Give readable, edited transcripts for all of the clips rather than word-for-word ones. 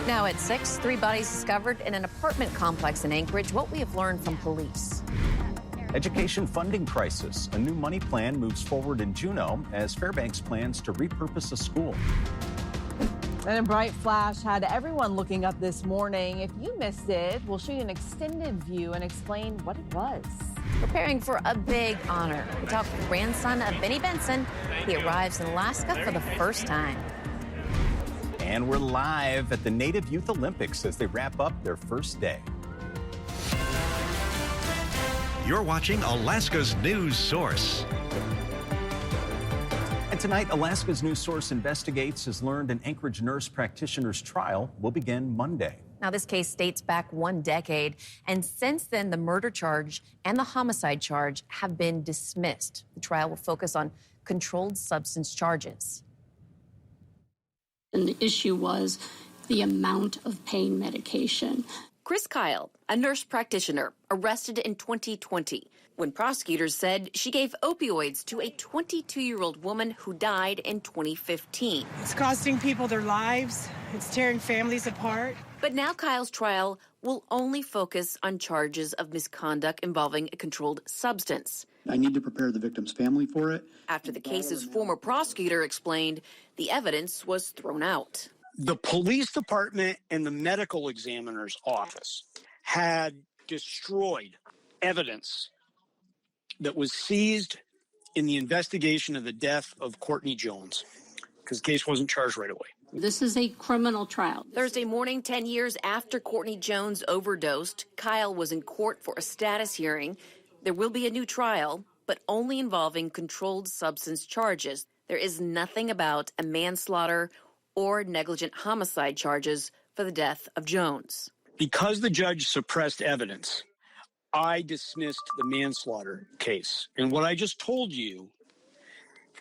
Now at 6, 3 bodies discovered in an apartment complex in Anchorage. What we have learned from police. Education funding crisis. A new money plan moves forward in Juneau as Fairbanks plans to repurpose a school. And a bright flash had everyone looking up this morning. If you missed it, we'll show you an extended view and explain what it was. Preparing for a big honor. We talk with the grandson of Benny Benson. He arrives in Alaska for the first time. And we're live at the Native Youth Olympics as they wrap up their first day. You're watching Alaska's news source. And tonight, Alaska's News Source Investigates has learned an Anchorage nurse practitioner's trial will begin Monday. Now, this case dates back 1 decade, and since then, the murder charge and the homicide charge have been dismissed. The trial will focus on controlled substance charges. And the issue was the amount of pain medication. Chris Kyle, a nurse practitioner, arrested in 2020 when prosecutors said she gave opioids to a 22-year-old woman who died in 2015. It's costing people their lives. It's tearing families apart. But now Kyle's trial will only focus on charges of misconduct involving a controlled substance. I need to prepare the victim's family for it. After the case's former prosecutor explained, the evidence was thrown out. The police department and the medical examiner's office had destroyed evidence that was seized in the investigation of the death of Courtney Jones, because the case wasn't charged right away. This is a criminal trial. Thursday morning, 10 years after Courtney Jones overdosed, Kyle was in court for a status hearing. There will be a new trial, but only involving controlled substance charges. There is nothing about a manslaughter or negligent homicide charges for the death of Jones. Because the judge suppressed evidence, I dismissed the manslaughter case. And what I just told you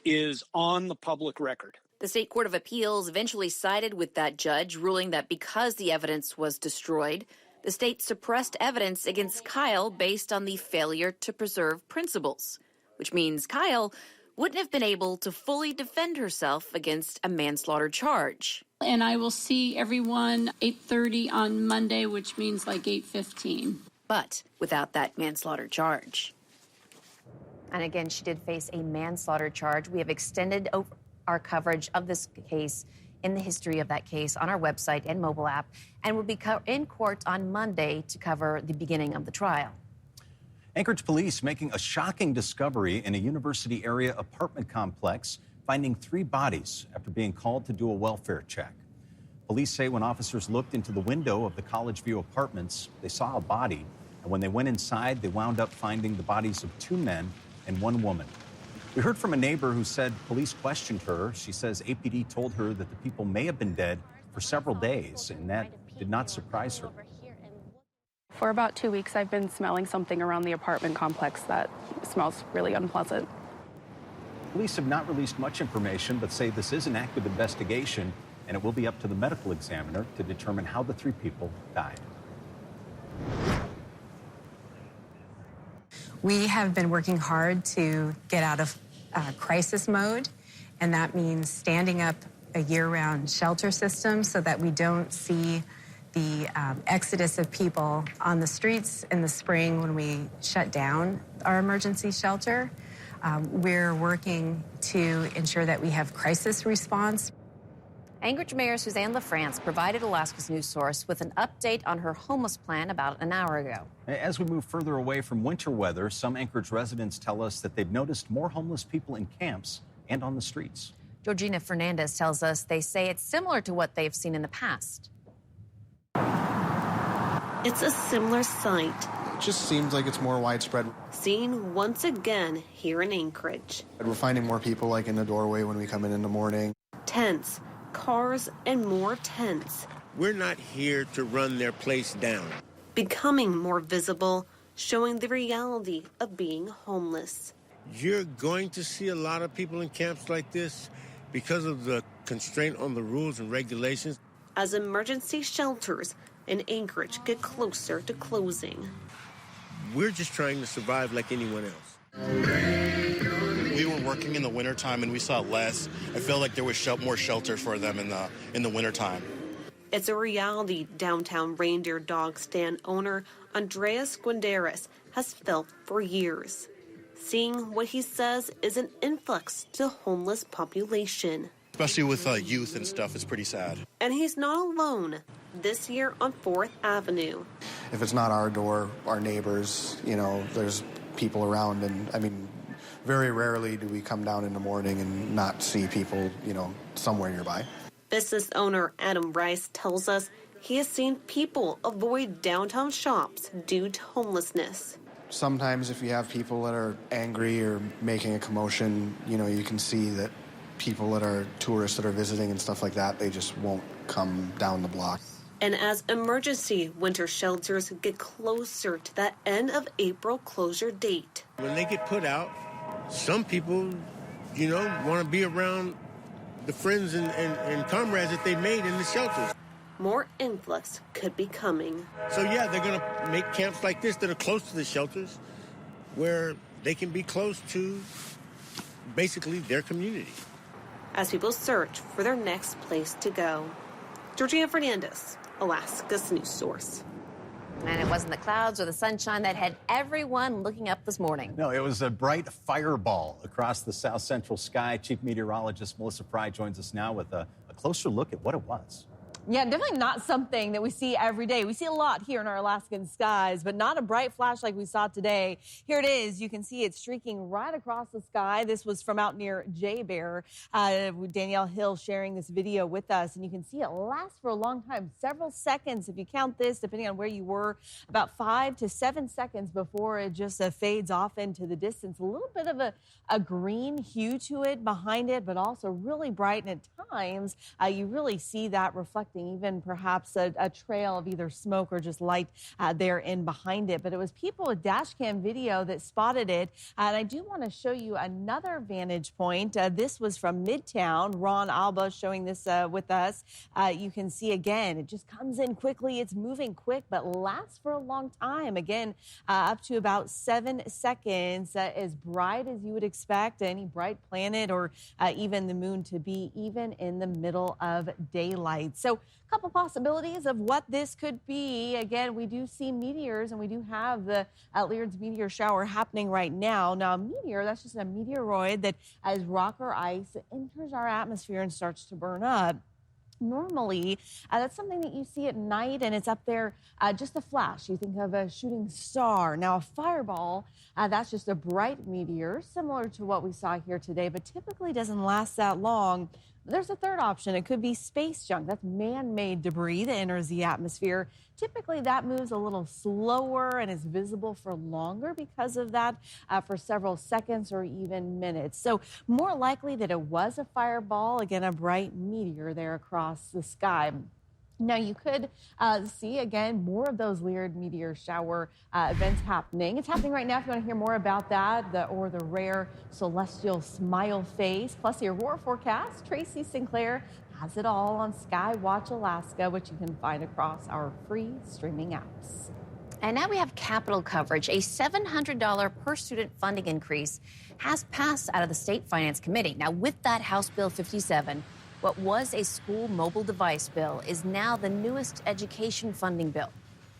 is on the public record. The State Court of Appeals eventually sided with that judge, ruling that because the evidence was destroyed, the state suppressed evidence against Kyle based on the failure to preserve principles, which means Kyle wouldn't have been able to fully defend herself against a manslaughter charge. And I will see everyone 8:30 on Monday, which means like 8:15. But without that manslaughter charge. And again, she did face a manslaughter charge. We have extended our coverage of this case in the history of that case on our website and mobile app, and will be in court on Monday to cover the beginning of the trial. Anchorage police making a shocking discovery in a university area apartment complex, finding 3 bodies after being called to do a welfare check. Police say when officers looked into the window of the College View apartments, they saw a body. And when they went inside, they wound up finding the bodies of 2 men and 1 woman. We heard from a neighbor who said police questioned her. She says APD told her that the people may have been dead for several days, and that did not surprise her. For about 2 weeks, I've been smelling something around the apartment complex that smells really unpleasant. Police have not released much information, but say this is an active investigation, and it will be up to the medical examiner to determine how the 3 people died. We have been working hard to get out of crisis mode, and that means standing up a year-round shelter system so that we don't see the exodus of people on the streets in the spring when we shut down our emergency shelter. We're working to ensure that we have crisis response. Anchorage Mayor Suzanne LaFrance provided Alaska's News Source with an update on her homeless plan about an hour ago. As we move further away from winter weather, some Anchorage residents tell us that they've noticed more homeless people in camps and on the streets. Georgina Fernandez tells us they say it's similar to what they've seen in the past. It's a similar sight. It just seems like it's more widespread. Seen once again here in Anchorage. We're finding more people like in the doorway when we come in the morning. Tents, cars, and more tents. We're not here to run their place down. Becoming more visible, showing the reality of being homeless. You're going to see a lot of people in camps like this because of the constraint on the rules and regulations. As emergency shelters in Anchorage get closer to closing. We're just trying to survive like anyone else. We were working in the wintertime and we saw less. I felt like there was more shelter for them in the wintertime. It's a reality downtown reindeer dog stand owner Andreas Guinderas has felt for years, seeing what he says is an influx to homeless population. Especially with youth and stuff, it's pretty sad. And he's not alone. This year on 4th Avenue. If it's not our door, our neighbors, there's people around. And I mean, very rarely do we come down in the morning and not see people, somewhere nearby. Business owner Adam Rice tells us he has seen people avoid downtown shops due to homelessness. Sometimes if you have people that are angry or making a commotion, you can see that people that are tourists that are visiting and stuff like that, they just won't come down the block. And as emergency winter shelters get closer to that end of April closure date. When they get put out, some people, want to be around the friends and comrades that they made in the shelters. More influx could be coming. So yeah, they're going to make camps like this that are close to the shelters where they can be close to basically their community. As people search for their next place to go. Georgina Fernandez, Alaska's news source. And it wasn't the clouds or the sunshine that had everyone looking up this morning. No, it was a bright fireball across the south central sky. Chief Meteorologist Melissa Fry joins us now with a closer look at what it was. Yeah, definitely not something that we see every day. We see a lot here in our Alaskan skies, but not a bright flash like we saw today. Here it is. You can see it streaking right across the sky. This was from out near J-Bear. Danielle Hill sharing this video with us, and you can see it lasts for a long time, several seconds. If you count this, depending on where you were, about 5 to 7 seconds before it just fades off into the distance. A little bit of a green hue to it behind it, but also really bright. And at times, you really see that reflecting even perhaps a trail of either smoke or just light there in behind it. But it was people with dash cam video that spotted it. And I do want to show you another vantage point. This was from Midtown. Ron Alba showing this with us. You can see again, it just comes in quickly. It's moving quick, but lasts for a long time. Again, up to about 7 seconds. As bright as you would expect any bright planet or even the moon to be, even in the middle of daylight. So a couple possibilities of what this could be. Again, we do see meteors, and we do have the Leard's meteor shower happening right now. Now, a meteor, that's just a meteoroid that, as rock or ice, enters our atmosphere and starts to burn up. Normally, that's something that you see at night, and it's up there, just a flash. You think of a shooting star. Now, a fireball, that's just a bright meteor, similar to what we saw here today, but typically doesn't last that long. There's a third option. It could be space junk. That's man-made debris that enters the atmosphere. Typically, that moves a little slower and is visible for longer because of that, for several seconds or even minutes. So more likely that it was a fireball, again, a bright meteor there across the sky. Now, you could see, again, more of those Leard meteor shower events happening. It's happening right now. If you want to hear more about that, or the rare celestial smile face, plus your aurora forecast, Tracy Sinclair has it all on Skywatch Alaska, which you can find across our free streaming apps. And now we have capital coverage. A $700 per student funding increase has passed out of the State Finance Committee. Now, with that House Bill 57, what was a school mobile device bill is now the newest education funding bill.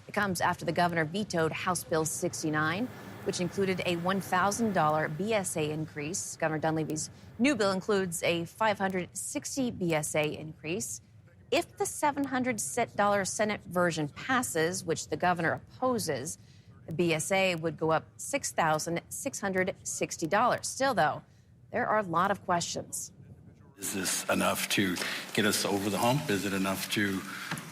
It comes after the governor vetoed House Bill 69, which included a $1,000 BSA increase. Governor Dunleavy's new bill includes a $560 BSA increase. If the $700 Senate version passes, which the governor opposes, the BSA would go up $6,660. Still, though, there are a lot of questions. Is this enough to get us over the hump? Is it enough to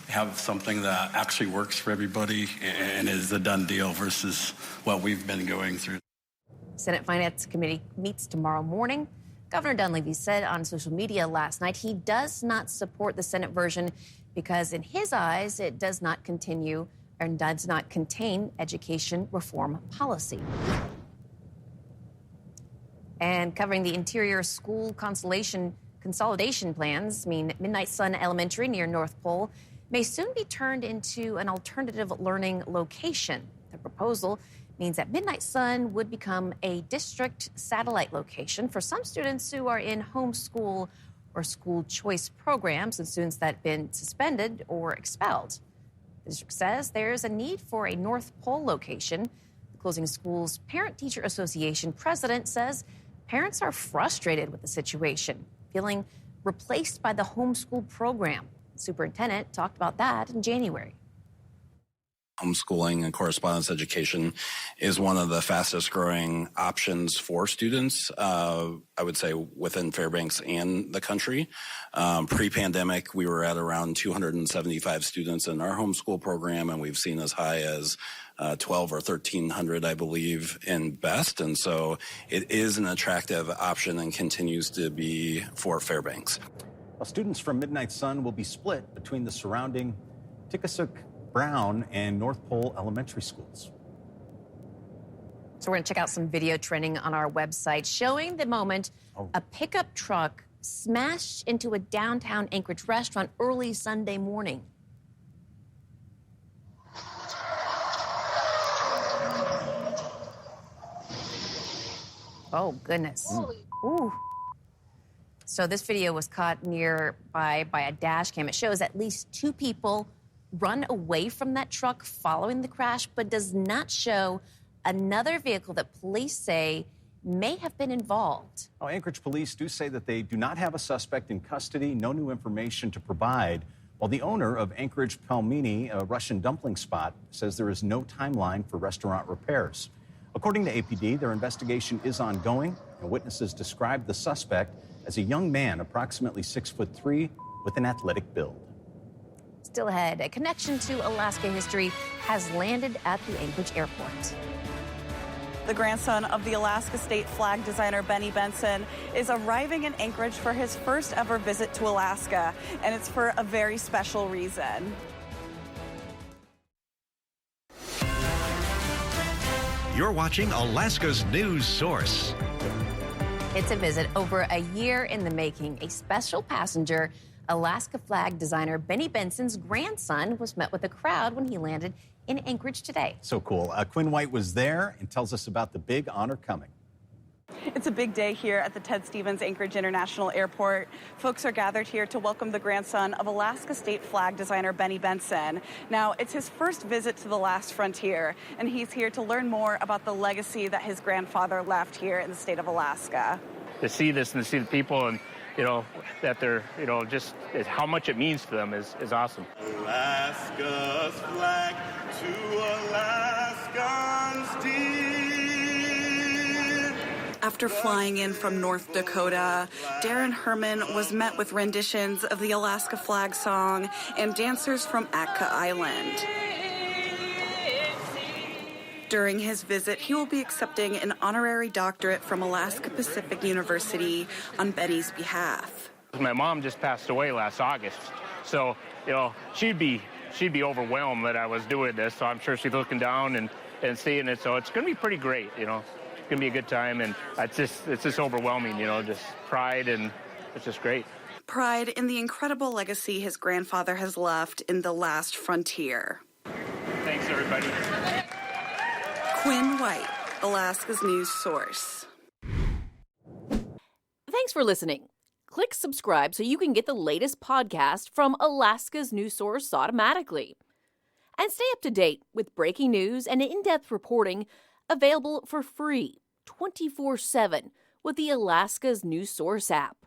have something that actually works for everybody and is a done deal versus what we've been going through? Senate Finance Committee meets tomorrow morning. Governor Dunleavy said on social media last night he does not support the Senate version because in his eyes it does not continue and does not contain education reform policy. And covering the interior school consolidation plans mean Midnight Sun Elementary near North Pole may soon be turned into an alternative learning location. The proposal means that Midnight Sun would become a district satellite location for some students who are in homeschool or school choice programs and students that have been suspended or expelled. The district says there's a need for a North Pole location. The Closing Schools Parent-Teacher Association president says parents are frustrated with the situation, feeling replaced by the homeschool program. The superintendent talked about that in January. Homeschooling and correspondence education is one of the fastest growing options for students, I would say, within Fairbanks and the country. Pre-pandemic, we were at around 275 students in our homeschool program, and we've seen as high as 12 or 1,300, I believe, in BEST. And so it is an attractive option and continues to be for Fairbanks. Well, students from Midnight Sun will be split between the surrounding Tickasuk, Brown, and North Pole elementary schools. So we're going to check out some video trending on our website showing the moment a pickup truck smashed into a downtown Anchorage restaurant early Sunday morning. Oh, goodness. Ooh. So this video was caught nearby by a dash cam. It shows at least 2 people run away from that truck following the crash, but does not show another vehicle that police say may have been involved. Oh, Anchorage police do say that they do not have a suspect in custody, no new information to provide, while the owner of Anchorage Pelmeni, a Russian dumpling spot, says there is no timeline for restaurant repairs. According to APD, their investigation is ongoing, and witnesses described the suspect as a young man, approximately 6'3", with an athletic build. Still ahead, a connection to Alaska history has landed at the Anchorage airport. The grandson of the Alaska state flag designer Benny Benson is arriving in Anchorage for his first ever visit to Alaska, and it's for a very special reason. You're watching Alaska's news source. It's a visit over a year in the making. A special passenger, Alaska flag designer Benny Benson's grandson, was met with a crowd when he landed in Anchorage today. So cool. Quinn White was there and tells us about the big honor coming. It's a big day here at the Ted Stevens Anchorage International Airport. Folks are gathered here to welcome the grandson of Alaska state flag designer Benny Benson. Now, it's his first visit to the last frontier, and he's here to learn more about the legacy that his grandfather left here in the state of Alaska. To see this and to see the people and, that they're, just how much it means to them is awesome. Alaska's flag to Alaskans dear. After flying in from North Dakota, Darren Herman was met with renditions of the Alaska flag song and dancers from Atka Island. During his visit, he will be accepting an honorary doctorate from Alaska Pacific University on Benny's behalf. My mom just passed away last August, so she'd be overwhelmed that I was doing this. So I'm sure she's looking down and seeing it. So it's going to be pretty great. It's going to be a good time, and it's just overwhelming. Just pride, and it's just great. Pride in the incredible legacy his grandfather has left in the last frontier. Thanks, everybody. Quinn White, Alaska's news source. Thanks for listening. Click subscribe so you can get the latest podcast from Alaska's news source automatically. And stay up to date with breaking news and in-depth reporting available for free 24/7 with the Alaska's news source app.